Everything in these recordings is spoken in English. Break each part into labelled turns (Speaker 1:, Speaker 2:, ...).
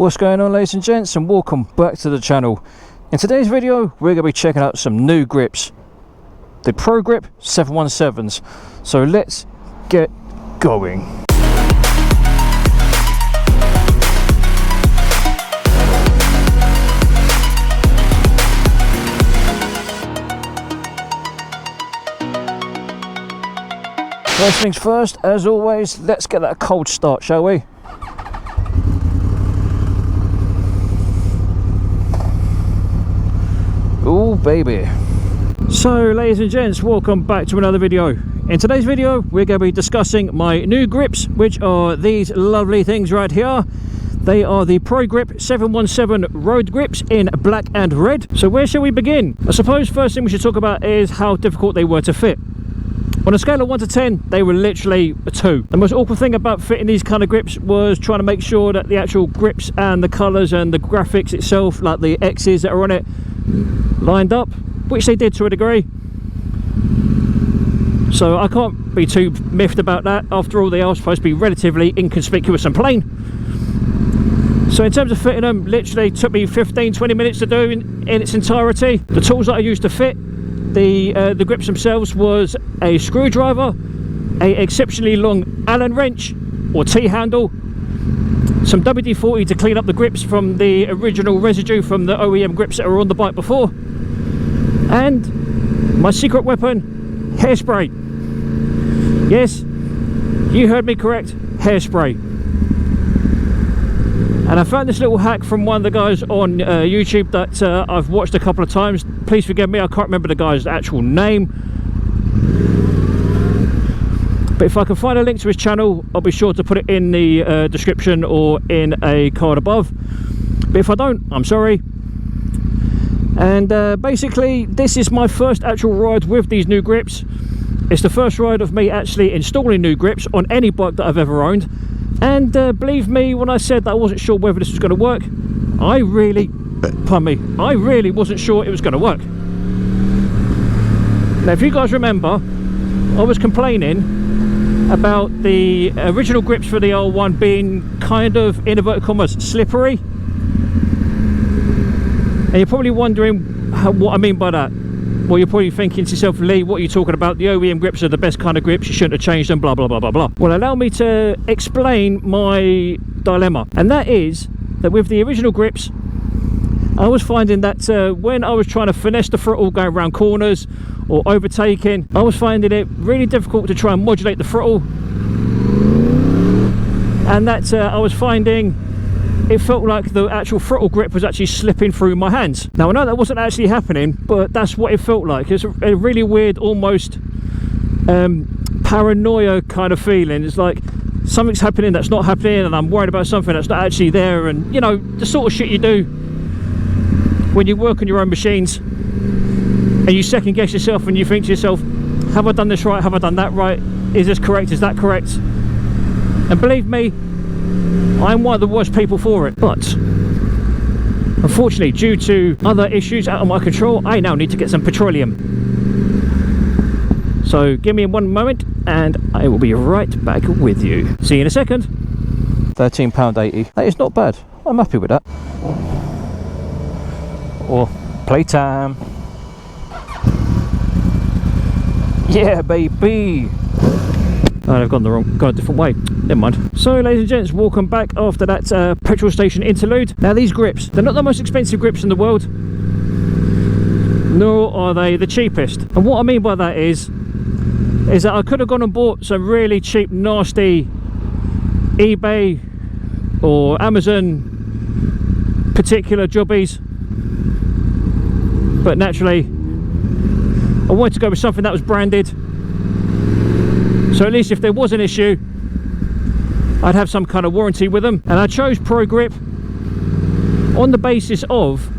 Speaker 1: What's going on, ladies and gents, and welcome back to the channel. In today's video we're going to be checking out some new grips, the Pro Grip 717s. So let's get going. First things first, as always, let's get that cold start, shall we? Oh baby. So ladies and gents, welcome back to another video. In today's video we're going to be discussing my new grips, which are these lovely things right here. They are the Pro Grip 717 road grips in black and red. So where shall we begin? I suppose first thing we should talk about is how difficult they were to fit. On a scale of 1 to 10, they were literally a 2. The most awkward thing about fitting these kind of grips was trying to make sure that the actual grips and the colours and the graphics itself, like the X's that are on it, lined up, which they did to a degree. So I can't be too miffed about that. After all, they are supposed to be relatively inconspicuous and plain. So in terms of fitting them, literally took me 15-20 minutes to do in its entirety. The tools that I used to fit the grips themselves was a screwdriver, a exceptionally long Allen wrench or T-handle, some WD-40 to clean up the grips from the original residue from the OEM grips that were on the bike before, and my secret weapon, hairspray. Yes, you heard me correct, hairspray. And I found this little hack from one of the guys on YouTube that I've watched a couple of times. Please forgive me, I can't remember the guy's actual name. But if I can find a link to his channel, I'll be sure to put it in the description or in a card above. But if I don't, I'm sorry. And basically, this is my first actual ride with these new grips. It's the first ride of me actually installing new grips on any bike that I've ever owned. And believe me when I said that I wasn't sure whether this was going to work, I really wasn't sure it was going to work. Now if you guys remember, I was complaining about the original grips for the R1 being kind of, in inverted commas, slippery. And you're probably wondering what I mean by that. Well, you're probably thinking to yourself, Lee, what are you talking about? The OEM grips are the best kind of grips, you shouldn't have changed them, blah, blah, blah, blah, blah. Well, allow me to explain my dilemma. And that is that with the original grips, I was finding that when I was trying to finesse the throttle going around corners or overtaking, I was finding it really difficult to try and modulate the throttle. And that I was finding it felt like the actual throttle grip was actually slipping through my hands. Now I know that wasn't actually happening, but that's what it felt like. It's a really weird, almost paranoia kind of feeling. It's like something's happening that's not happening, and I'm worried about something that's not actually there. And you know, the sort of shit you do when you work on your own machines and you second guess yourself and you think to yourself, have I done this right? Have I done that right? Is this correct? Is that correct? And believe me, I'm one of the worst people for it, but unfortunately, due to other issues out of my control, I now need to get some petroleum. So give me one moment and I will be right back with you. See you in a second. £13.80. That is not bad. I'm happy with that. Or playtime. Yeah, baby. Oh, I've gone a different way. Never mind. So, ladies and gents, welcome back after that petrol station interlude. Now, these grips, they're not the most expensive grips in the world, nor are they the cheapest. And what I mean by that is that I could have gone and bought some really cheap, nasty eBay or Amazon particular jobbies, but naturally, I wanted to go with something that was branded. So at least if there was an issue, I'd have some kind of warranty with them. And I chose Pro Grip on the basis of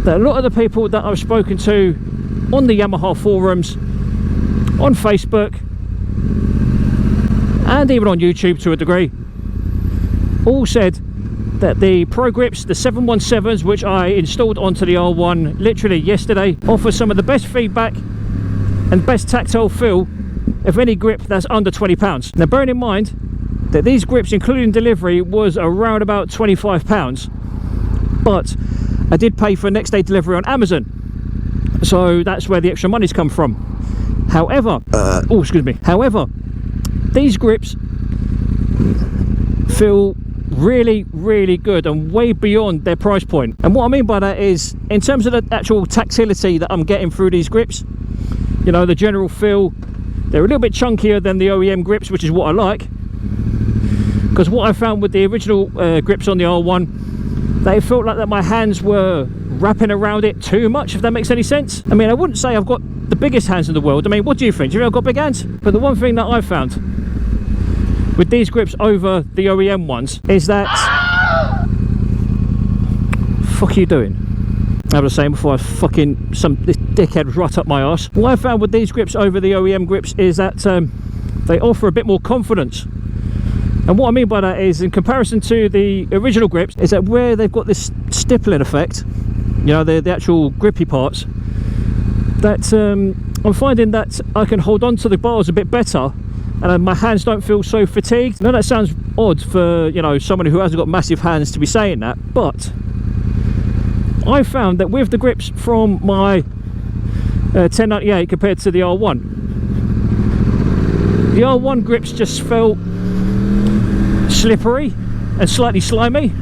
Speaker 1: that a lot of the people that I've spoken to on the Yamaha forums, on Facebook, and even on YouTube to a degree, all said that the Pro Grips, the 717s, which I installed onto the R1 literally yesterday, offer some of the best feedback and best tactile feel of any grip that's under £20. Now bearing in mind that these grips, including delivery, was around about £25. but I did pay for next day delivery on Amazon, so that's where the extra money's come from. However, oh excuse me, however, these grips feel really, really good and way beyond their price point. And what I mean by that is, in terms of the actual tactility that I'm getting through these grips, you know, the general feel, they're a little bit chunkier than the OEM grips, which is what I like. Because what I found with the original grips on the R1, they felt like that my hands were wrapping around it too much, if that makes any sense. I mean, I wouldn't say I've got the biggest hands in the world. I mean, what do you think? Do you think I've got big hands? But the one thing that I found with these grips over the OEM ones is that... fuck are you doing? I was saying before, this dickhead was right up my arse. What I found with these grips over the OEM grips is that they offer a bit more confidence. And what I mean by that is, in comparison to the original grips, is that where they've got this stippling effect, you know, the actual grippy parts, that I'm finding that I can hold on to the bars a bit better, and my hands don't feel so fatigued. Now that sounds odd for, you know, someone who hasn't got massive hands to be saying that, but I found that with the grips from my 1098 compared to the R1, the R1 grips just felt slippery and slightly slimy.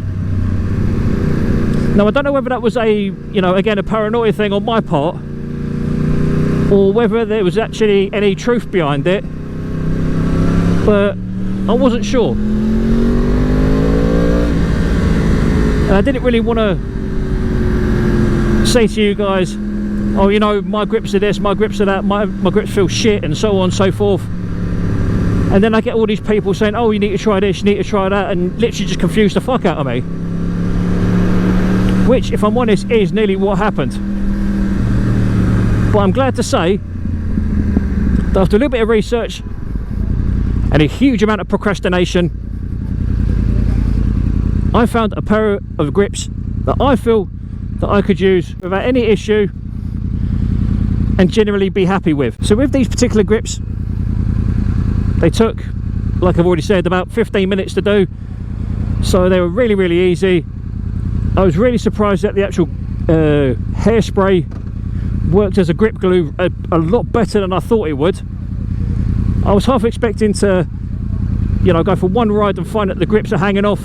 Speaker 1: Now I don't know whether that was a, you know, again, a paranoia thing on my part, or whether there was actually any truth behind it, but I wasn't sure. And I didn't really want to say to you guys, oh, you know, my grips are this, my grips are that, my grips feel shit, and so on and so forth. And then I get all these people saying, oh, you need to try this, you need to try that, and literally just confuse the fuck out of me. Which, if I'm honest, is nearly what happened. But I'm glad to say that after a little bit of research and a huge amount of procrastination, I found a pair of grips that I feel that I could use without any issue and generally be happy with. So with these particular grips, they took, like I've already said, about 15 minutes to do, so they were really, really easy. I was really surprised that the actual hairspray worked as a grip glue a lot better than I thought it would. I was half expecting to, you know, go for one ride and find that the grips are hanging off,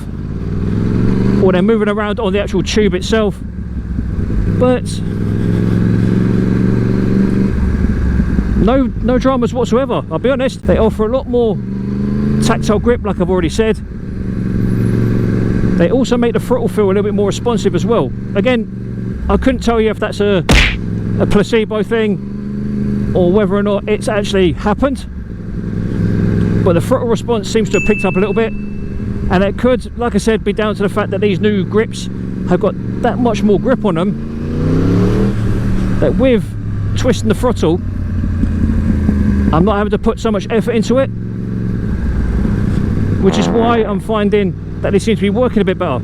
Speaker 1: or they're moving around on the actual tube itself. But no dramas whatsoever, I'll be honest. They offer a lot more tactile grip, like I've already said. They also make the throttle feel a little bit more responsive as well. Again, I couldn't tell you if that's a placebo thing or whether or not it's actually happened, but the throttle response seems to have picked up a little bit, and it could, like I said, be down to the fact that these new grips have got that much more grip on them, that with twisting the throttle I'm not having to put so much effort into it, which is why I'm finding that they seem to be working a bit better.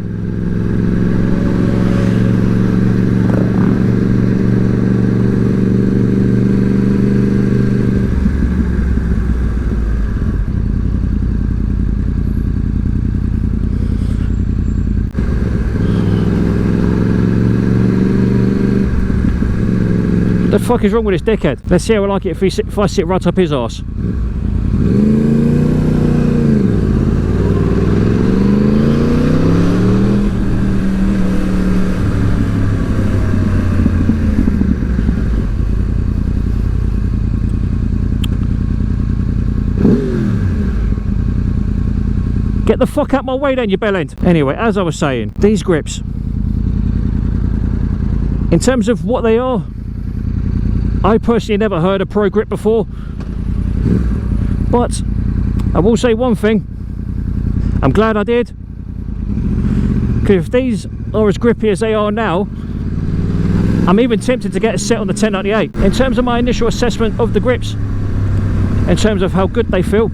Speaker 1: What the fuck is wrong with this dickhead? Let's see how I like it if I sit right up his arse. Get the fuck out my way then, you bellend. Anyway, as I was saying, these grips, in terms of what they are, I personally never heard of Pro Grip before, but I will say one thing, I'm glad I did, because if these are as grippy as they are now, I'm even tempted to get a set on the 1098. In terms of my initial assessment of the grips, in terms of how good they feel,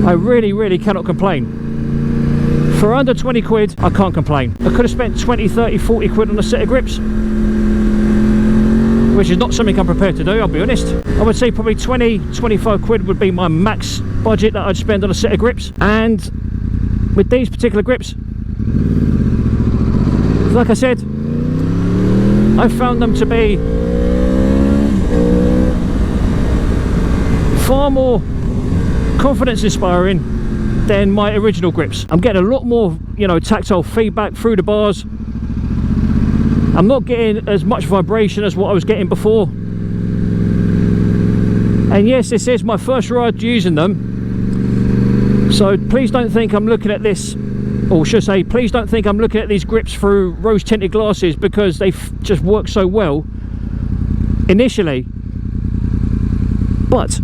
Speaker 1: I really cannot complain. For under 20 quid, I can't complain. I could have spent 20, 30, 40 quid on a set of grips, which is not something I'm prepared to do, I'll be honest. I would say probably 20, 25 quid would be my max budget that I'd spend on a set of grips. And with these particular grips, like I said, I found them to be far more confidence inspiring than my original grips. I'm getting a lot more, you know, tactile feedback through the bars. I'm not getting as much vibration as what I was getting before. And yes, this is my first ride using them, so please don't think I'm looking at this, or should I say, please don't think I'm looking at these grips through rose tinted glasses, because they just work so well initially. But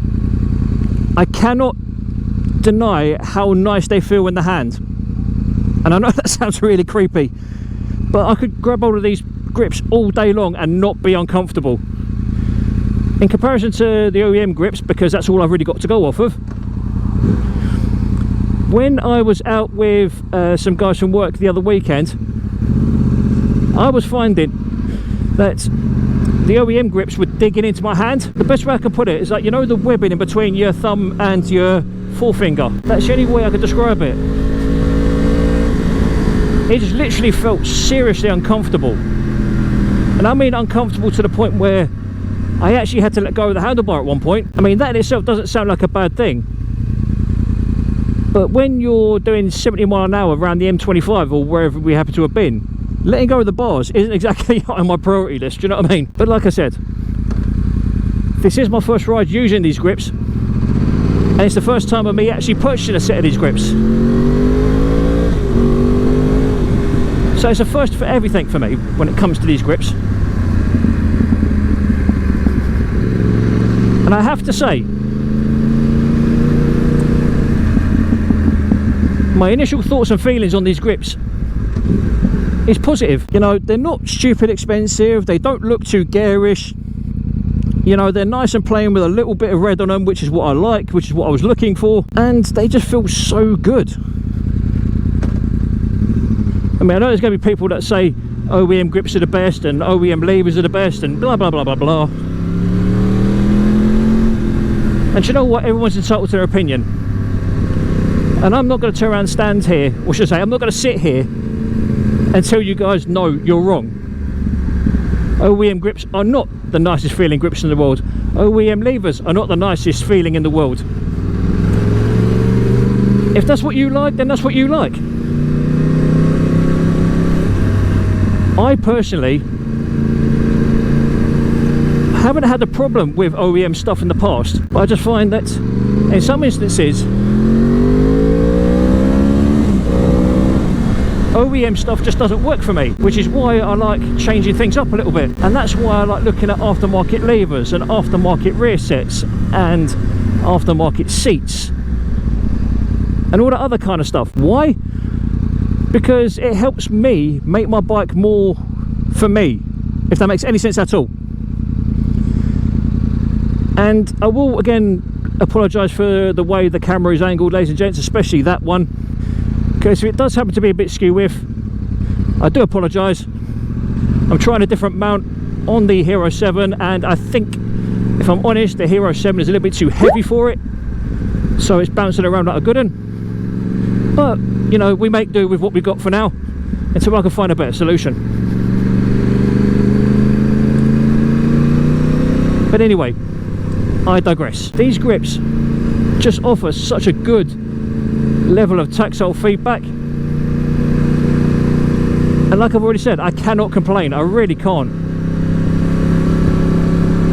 Speaker 1: I cannot deny how nice they feel in the hand. And I know that sounds really creepy, but I could grab hold of these grips all day long and not be uncomfortable. In comparison to the OEM grips, because that's all I've really got to go off of. When I was out with some guys from work the other weekend, I was finding that the OEM grips were digging into my hand. The best way I can put it is like, you know, the webbing in between your thumb and your forefinger. That's the only way I could describe it. It just literally felt seriously uncomfortable. And I mean uncomfortable to the point where I actually had to let go of the handlebar at one point. I mean, that in itself doesn't sound like a bad thing. But when you're doing 70 miles an hour around the M25 or wherever we happen to have been, letting go of the bars isn't exactly on my priority list, do you know what I mean? But like I said, this is my first ride using these grips, and it's the first time of me actually purchasing a set of these grips. So it's a first for everything for me when it comes to these grips. And I have to say, my initial thoughts and feelings on these grips is positive. You know, they're not stupid expensive, they don't look too garish, you know, they're nice and plain with a little bit of red on them, which is what I like, which is what I was looking for, and they just feel so good. I mean, I know there's going to be people that say OEM grips are the best and OEM levers are the best and blah blah blah blah blah. And you know what, everyone's entitled to their opinion, and I'm not going to turn around and stand here, or should I say, I'm not going to sit here and tell you guys no, you're wrong. OEM grips are not the nicest feeling grips in the world. OEM levers are not the nicest feeling in the world. If that's what you like, then that's what you like. I personally haven't had a problem with OEM stuff in the past, but I just find that in some instances OEM stuff just doesn't work for me, which is why I like changing things up a little bit. And that's why I like looking at aftermarket levers and aftermarket rear sets and aftermarket seats and all that other kind of stuff. Why? Because it helps me make my bike more for me, if that makes any sense at all. And I will again apologise for the way the camera is angled, ladies and gents, especially that one, because if it does happen to be a bit skew with, I do apologise. I'm trying a different mount on the Hero 7, and I think, if I'm honest, the Hero 7 is a little bit too heavy for it, so it's bouncing around like a good one. But you know, we make do with what we've got for now until I can find a better solution. But anyway, I digress. These grips just offer such a good level of tactile feedback, and like I've already said, I cannot complain. I really can't.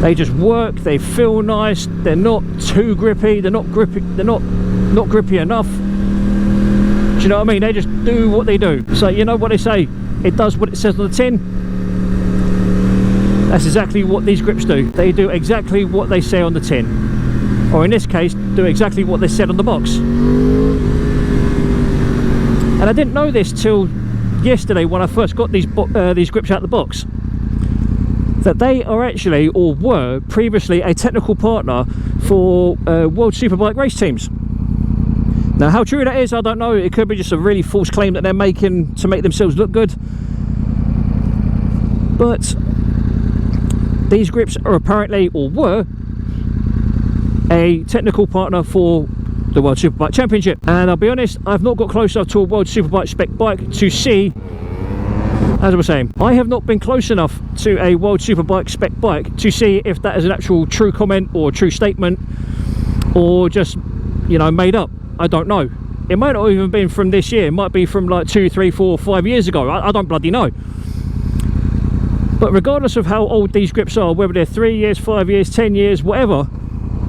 Speaker 1: They just work, they feel nice, they're not too grippy, they're not grippy, they're not grippy enough. Do you know what I mean? They just do what they do. So you know what they say, it does what it says on the tin. That's exactly what these grips do. They do exactly what they say on the tin, or in this case, do exactly what they said on the box. And I didn't know this till yesterday when I first got these grips out of the box, that they are actually, or were previously, a technical partner for World Superbike race teams. Now how true that is, I don't know. It could be just a really false claim that they're making to make themselves look good, but these grips are apparently, or were, a technical partner for the World Superbike Championship. And I'll be honest, I've not got close enough to a World Superbike spec bike to see, as I was saying, I have not been close enough to a World Superbike spec bike to see if that is an actual true comment or true statement, or just, you know, made up. I don't know. It might not even been from this year. It might be from like 2, 3, 4, 5 years ago. I don't bloody know. But regardless of how old these grips are, whether they're 3 years, 5 years, 10 years, whatever,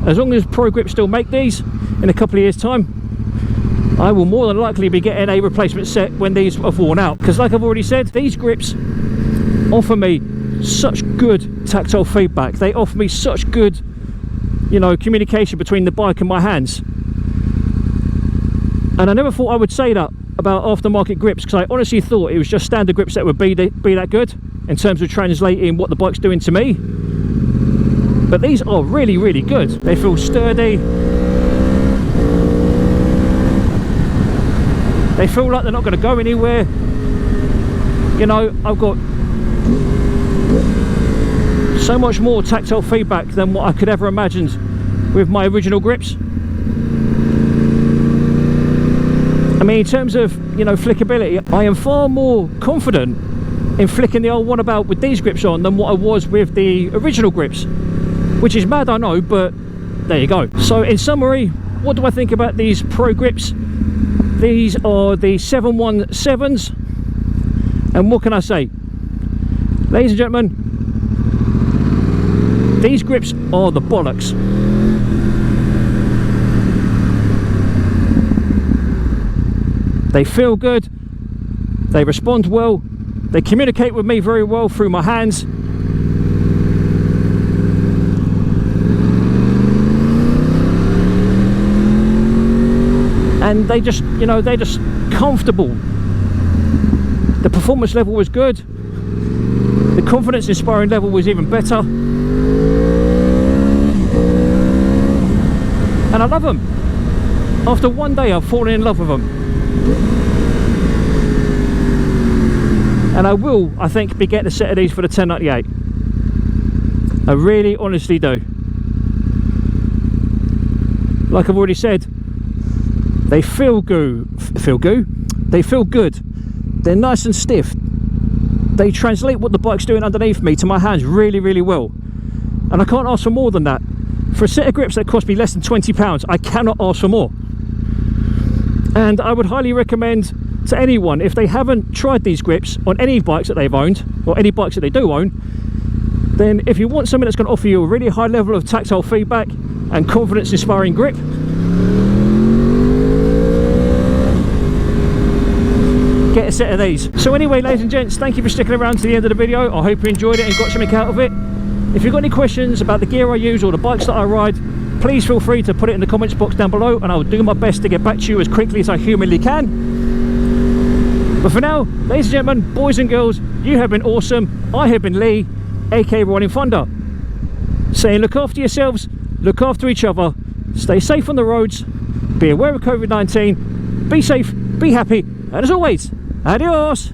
Speaker 1: as long as Pro Grip still make these in a couple of years' time, I will more than likely be getting a replacement set when these are worn out. Because like I've already said, these grips offer me such good tactile feedback. They offer me such good, you know, communication between the bike and my hands. And I never thought I would say that about aftermarket grips, because I honestly thought it was just standard grips that would be that good in terms of translating what the bike's doing to me. But these are really, really good. They feel sturdy. They feel like they're not going to go anywhere. You know, I've got so much more tactile feedback than what I could ever imagine with my original grips. I mean, in terms of, you know, flickability, I am far more confident in flicking the old one about with these grips on than what I was with the original grips, which is mad, I know, but there you go. So in summary, what do I think about these Pro grips? These are the 717s, and what can I say? Ladies and gentlemen, these grips are the bollocks. They feel good, they respond well, they communicate with me very well through my hands. And they just, you know, they're just comfortable. The performance level was good. The confidence inspiring level was even better. And I love them. After one day, I've fallen in love with them. And I will, I think, be getting a set of these for the 1098. I really honestly do. Like I've already said, they feel good. They feel good. They're nice and stiff. They translate what the bike's doing underneath me to my hands really, really well. And I can't ask for more than that. For a set of grips that cost me less than £20, I cannot ask for more. And I would highly recommend to anyone, if they haven't tried these grips on any bikes that they've owned, or any bikes that they do own, then if you want something that's going to offer you a really high level of tactile feedback and confidence inspiring grip, get a set of these. So anyway, ladies and gents, thank you for sticking around to the end of the video. I hope you enjoyed it and got something out of it. If you've got any questions about the gear I use or the bikes that I ride, please feel free to put it in the comments box down below, and I'll do my best to get back to you as quickly as I humanly can. But for now, ladies and gentlemen, boys and girls, you have been awesome. I have been Lee, aka Rollin Thunder, saying look after yourselves, look after each other, stay safe on the roads, be aware of COVID-19, be safe, be happy, and as always, adios!